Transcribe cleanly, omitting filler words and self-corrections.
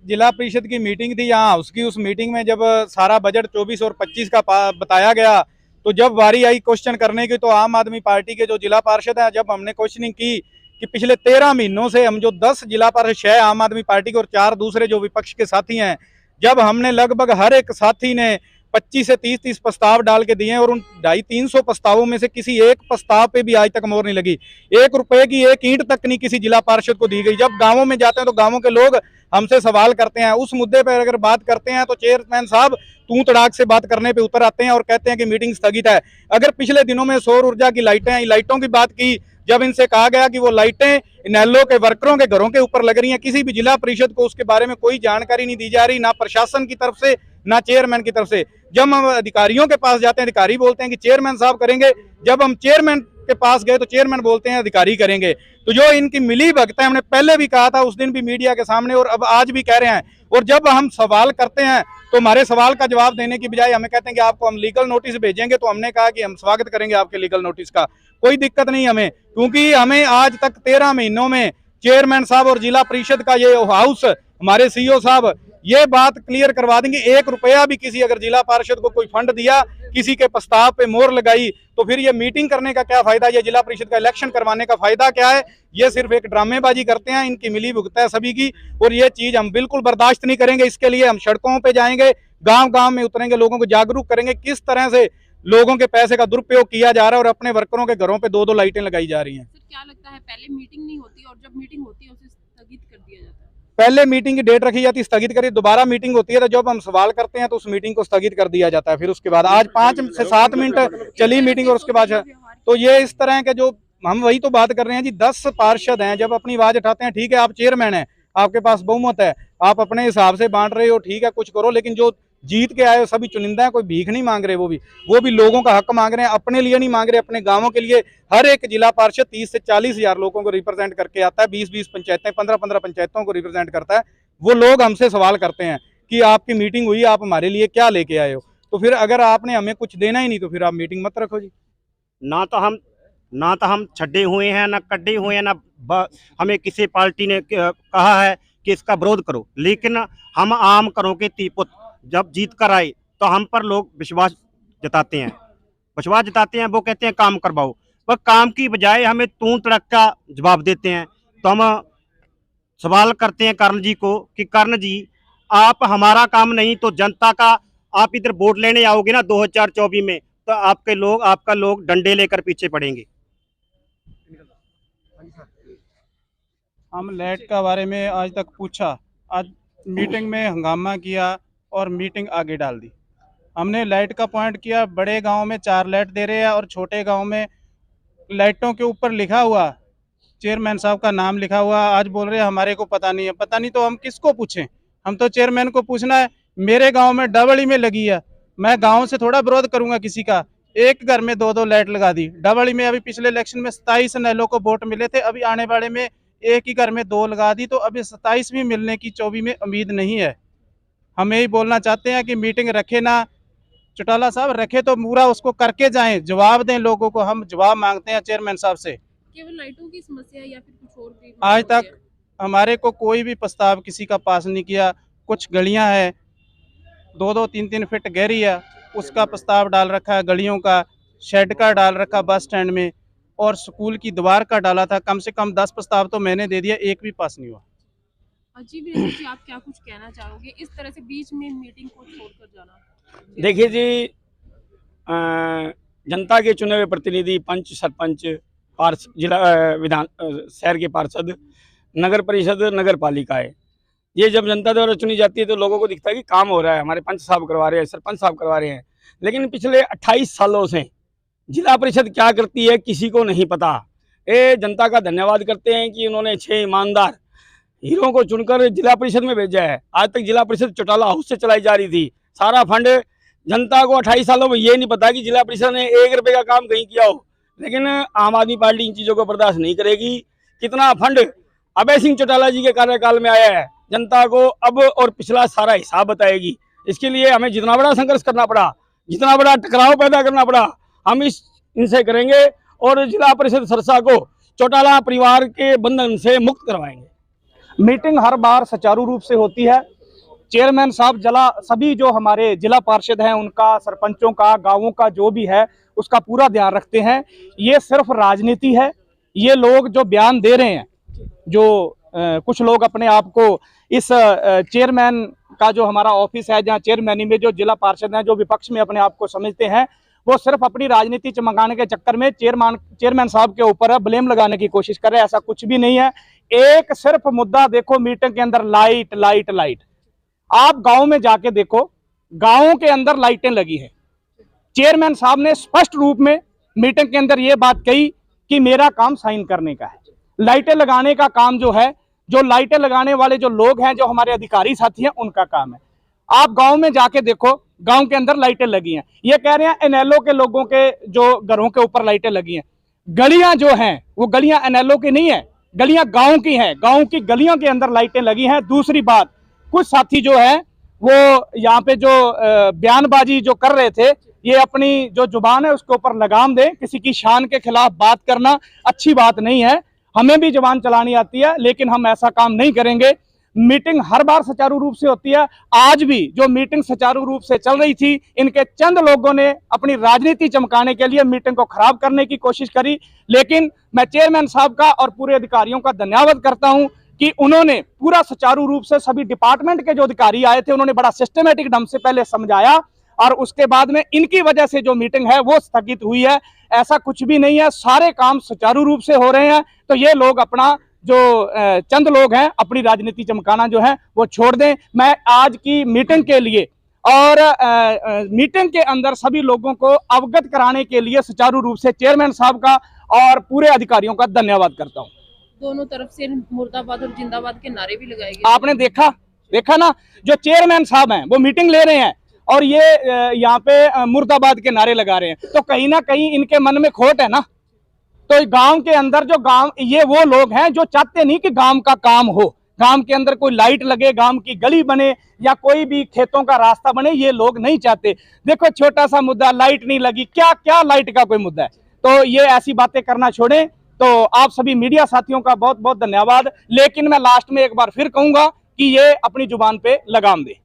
जिला परिषद की मीटिंग थी यहाँ, उसकी उस मीटिंग में जब सारा बजट 24 और 25 का बताया गया, तो जब बारी आई क्वेश्चन करने की, तो आम आदमी पार्टी के जो जिला पार्षद हैं, जब हमने क्वेश्चनिंग की कि पिछले 13 महीनों से हम जो 10 जिला पार्षद 6 आम आदमी पार्टी के और 4 दूसरे जो विपक्ष के साथी हैं, जब हमने लगभग हर एक साथी ने 25 से 30 प्रस्ताव डाल के दिए और उन 250-300 प्रस्तावों में से किसी एक प्रस्ताव पे भी आज तक मोहर नहीं लगी। 1 रुपए की 1 ईंट तक नहीं किसी जिला पार्षद को दी गई। जब गांवों में जाते हैं तो गांवों के लोग हमसे सवाल करते हैं, उस मुद्दे पर अगर बात करते हैं तो चेयरमैन साहब तू तड़ाक से बात करने पे उतर आते हैं और कहते हैं कि मीटिंग स्थगित है। अगर पिछले दिनों में सौर ऊर्जा की लाइटों की बात की, जब इनसे कहा गया कि वो लाइटें इनेलो के वर्करों के घरों के ऊपर लग रही हैं, किसी भी जिला परिषद को उसके बारे में कोई जानकारी नहीं दी जा रही, ना प्रशासन की तरफ से ना चेयरमैन की तरफ से। जब हम अधिकारियों के पास जाते हैं, अधिकारी बोलते हैं कि चेयरमैन साहब करेंगे। जब हम चेयरमैन के पास गए तो चेयरमैन बोलते हैं अधिकारी करेंगे। तो जो इनकी मिली भगत है, हमने पहले भी कहा था, उस दिन भी मीडिया के सामने और अब आज भी कह रहे हैं। और जब हम सवाल करते हैं तो हमारे सवाल का जवाब देने की बजाय हमें कहते हैं कि आपको हम लीगल नोटिस भेजेंगे। तो हमने कहा कि हम स्वागत करेंगे आपके लीगल नोटिस का, कोई दिक्कत नहीं हमें, क्योंकि हमें आज तक 13 महीनों में चेयरमैन साहब और जिला परिषद का ये हाउस, हमारे सीईओ साहब ये बात क्लियर करवा देंगे। 1 रुपया भी किसी अगर जिला पार्षद को कोई फंड दिया, किसी के प्रस्ताव पे मोहर लगाई, तो फिर ये मीटिंग करने का क्या फायदा, ये जिला परिषद का इलेक्शन करवाने का फायदा क्या है? ये सिर्फ एक ड्रामेबाजी करते हैं, इनकी मिली भुगत है सभी की, और ये चीज हम बिल्कुल बर्दाश्त नहीं करेंगे। इसके लिए हम सड़कों पे जाएंगे, गांव-गांव में उतरेंगे, लोगों को जागरूक करेंगे किस तरह से लोगों के पैसे का दुरुपयोग किया जा रहा है और अपने वर्करों के घरों पे 2-2 लाइटें लगाई जा रही हैं। सर क्या लगता है, पहले मीटिंग नहीं होती और जब मीटिंग होती है उसे स्थगित कर दिया जाता है? पहले मीटिंग की डेट रखी जाती, स्थगित करी, दोबारा मीटिंग होती है तो जब हम सवाल करते हैं तो उस मीटिंग को स्थगित कर दिया जाता है। फिर उसके बाद आज 5 से 7 मिनट चली मीटिंग और उसके बाद तो ये इस तरह के जो हम वही तो बात कर रहे हैं जी। 10 पार्षद हैं, जब अपनी आवाज उठाते हैं, ठीक है आप चेयरमैन हैं, आपके पास बहुमत है, आप अपने हिसाब से बांट रहे हो, ठीक है कुछ करो, लेकिन जो जीत के आए हो सभी चुनिंदा है, कोई भीख नहीं मांग रहे, वो भी लोगों का हक मांग रहे हैं, अपने लिए नहीं मांग रहे, अपने गांवों के लिए। हर एक जिला पार्षद 30 से 40 हजार लोगों को रिप्रेजेंट करके आता है, 20-20 पंचायतें, 15-15 पंचायतों को रिप्रेजेंट करता है। वो लोग हमसे सवाल करते हैं कि आपकी मीटिंग हुई, आप हमारे लिए क्या लेके आए हो? तो फिर अगर आपने हमें कुछ देना ही नहीं तो फिर आप मीटिंग मत रखो जी। ना तो हम छड्डे हुए हैं, ना कड्डे हुए हैं, ना हमें किसी पार्टी ने कहा है कि इसका विरोध करो, लेकिन हम आम करों के तीपुत जब जीत कर आए तो हम पर लोग विश्वास जताते हैं, वो कहते हैं काम करवाओ, वह काम की बजाय हमें तू तड़क का जवाब देते हैं। तो हम सवाल करते हैं कर्ण जी को कि कर्ण जी आप हमारा काम नहीं तो जनता का, आप इधर वोट लेने आओगे ना 2024 में, तो आपका लोग डंडे लेकर पीछे पड़ेंगे। हम लाइट का बारे में आज तक पूछा, आज मीटिंग में हंगामा किया और मीटिंग आगे डाल दी। हमने लाइट का पॉइंट किया, बड़े गांव में 4 लाइट दे रहे हैं और छोटे गांव में लाइटों के ऊपर लिखा हुआ चेयरमैन साहब का नाम लिखा हुआ, आज बोल रहे हैं हमारे को पता नहीं है। पता नहीं तो हम किसको पूछें? हम तो चेयरमैन को पूछना है। मेरे गाँव में डबली में लगी है, मैं गाँव से थोड़ा विरोध करूंगा किसी का। एक घर में 2-2 लाइट लगा दी डबली में। अभी पिछले इलेक्शन में 27 नैलों को वोट मिले थे, अभी आने वाले में एक ही घर में 2 लगा दी, तो अभी 27 भी मिलने की 24 में उम्मीद नहीं है। हम यही बोलना चाहते हैं कि मीटिंग रखे ना चौटाला साहब, रखे तो पूरा उसको करके जाएं, जवाब दें लोगों को। हम जवाब मांगते हैं चेयरमैन साहब से। केवल लाइटों की समस्या या फिर कुछ और भी? आज तक हमारे को कोई भी प्रस्ताव किसी का पास नहीं किया। कुछ गलियां हैं 2-2, 3-3 फीट गहरी है, उसका प्रस्ताव डाल रखा है, गलियों का शेड का डाल रखा बस स्टैंड में, और स्कूल की दीवार का डाला था। कम से कम 10 प्रस्ताव तो मैंने दे दिया, एक भी पास नहीं हुआ। जी वीरेंद्र जी, आप क्या कुछ कहना चाहोगे इस तरह से बीच में मीटिंग को छोड़कर जाना? देखिए जी, जनता के चुने हुए प्रतिनिधि, पंच, सरपंच, जिला विधान शहर के पार्षद, नगर परिषद, नगर पालिकाएं, ये जब जनता द्वारा चुनी जाती है तो लोगों को दिखता है कि काम हो रहा है, हमारे पंच साहब करवा रहे हैं, सरपंच साहब करवा रहे हैं। लेकिन पिछले 28 सालों से जिला परिषद क्या करती है किसी को नहीं पता। ये जनता का धन्यवाद करते हैं कि उन्होंने 6 ईमानदार हीरों को चुनकर जिला परिषद में भेजा है। आज तक जिला परिषद चौटाला हाउस से चलाई जा रही थी। सारा फंड जनता को 28 सालों में ये नहीं पता कि जिला परिषद ने 1 रुपये का काम कहीं किया हो। लेकिन आम आदमी पार्टी इन चीज़ों को बर्दाश्त नहीं करेगी। कितना फंड अभय सिंह चौटाला जी के कार्यकाल में आया है, जनता को अब और पिछला सारा हिसाब बताएगी। इसके लिए हमें जितना बड़ा संघर्ष करना पड़ा, जितना बड़ा टकराव पैदा करना पड़ा, हम इनसे करेंगे और जिला परिषद सरसा को चौटाला परिवार के बंधन से मुक्त करवाएंगे। मीटिंग हर बार सुचारू रूप से होती है। चेयरमैन साहब सभी जो हमारे जिला पार्षद हैं उनका, सरपंचों का, गांवों का जो भी है उसका पूरा ध्यान रखते हैं। ये सिर्फ राजनीति है। ये लोग जो बयान दे रहे हैं, जो कुछ लोग अपने आप को इस चेयरमैन का जो हमारा ऑफिस है, जहाँ चेयरमैनी में जो जिला पार्षद हैं जो विपक्ष में अपने आप को समझते हैं, वो सिर्फ अपनी राजनीति चमकाने के चक्कर में चेयरमैन साहब के ऊपर ब्लेम लगाने की कोशिश कर रहे हैं। ऐसा कुछ भी नहीं है। एक सिर्फ मुद्दा देखो मीटिंग के अंदर, लाइट लाइट लाइट। आप गांव में जाके देखो, गांवों के अंदर लाइटें लगी हैं। चेयरमैन साहब ने स्पष्ट रूप में मीटिंग के अंदर ये बात कही कि मेरा काम साइन करने का है। लाइटें लगाने का काम जो है, जो लाइटें लगाने वाले जो लोग हैं, जो हमारे अधिकारी साथी हैं, उनका काम है। आप गांव में जाके देखो, गांव के अंदर लाइटें लगी हैं। ये कह रहे हैं एनएलओ के लोगों के जो घरों के ऊपर लाइटें लगी हैं। गलियां जो हैं वो गलियां एनएलओ की नहीं है, गलियां गांव की हैं। गांव की गलियों के अंदर लाइटें लगी हैं। दूसरी बात, कुछ साथी जो है वो यहाँ पे जो बयानबाजी जो कर रहे थे, ये अपनी जो जुबान है उसके ऊपर लगाम दें। किसी की शान के खिलाफ बात करना अच्छी बात नहीं है। हमें भी जुबान चलानी आती है, लेकिन हम ऐसा काम नहीं करेंगे। मीटिंग हर बार सुचारू रूप से होती है। आज भी जो मीटिंग सुचारू रूप से चल रही थी, इनके चंद लोगों ने अपनी राजनीति चमकाने के लिए मीटिंग को खराब करने की कोशिश करी। लेकिन मैं चेयरमैन साहब का और पूरे अधिकारियों का धन्यवाद करता हूं कि उन्होंने पूरा सुचारू रूप से, सभी डिपार्टमेंट के जो अधिकारी आए थे उन्होंने बड़ा सिस्टमेटिक ढंग से पहले समझाया और उसके बाद में इनकी वजह से जो मीटिंग है वो स्थगित हुई है। ऐसा कुछ भी नहीं है, सारे काम सुचारू रूप से हो रहे हैं। तो ये लोग अपना जो चंद लोग हैं अपनी राजनीति चमकाना जो है वो छोड़ दें। मैं आज की मीटिंग के लिए और मीटिंग के अंदर सभी लोगों को अवगत कराने के लिए सुचारू रूप से चेयरमैन साहब का और पूरे अधिकारियों का धन्यवाद करता हूं। दोनों तरफ से मुर्दाबाद और जिंदाबाद के नारे भी लगाए गए। आपने देखा ना, जो चेयरमैन साहब हैं वो मीटिंग ले रहे हैं और ये यहाँ पे मुर्दाबाद के नारे लगा रहे हैं। तो कहीं ना कहीं इनके मन में खोट है ना। तो गांव के अंदर जो गांव, ये वो लोग हैं जो चाहते नहीं कि गांव का काम हो, गांव के अंदर कोई लाइट लगे, गांव की गली बने या कोई भी खेतों का रास्ता बने, ये लोग नहीं चाहते। देखो छोटा सा मुद्दा, लाइट नहीं लगी, क्या लाइट का कोई मुद्दा है? तो ये ऐसी बातें करना छोड़ें। तो आप सभी मीडिया साथियों का बहुत बहुत धन्यवाद। लेकिन मैं लास्ट में एक बार फिर कहूंगा कि ये अपनी जुबान पे लगाम दे।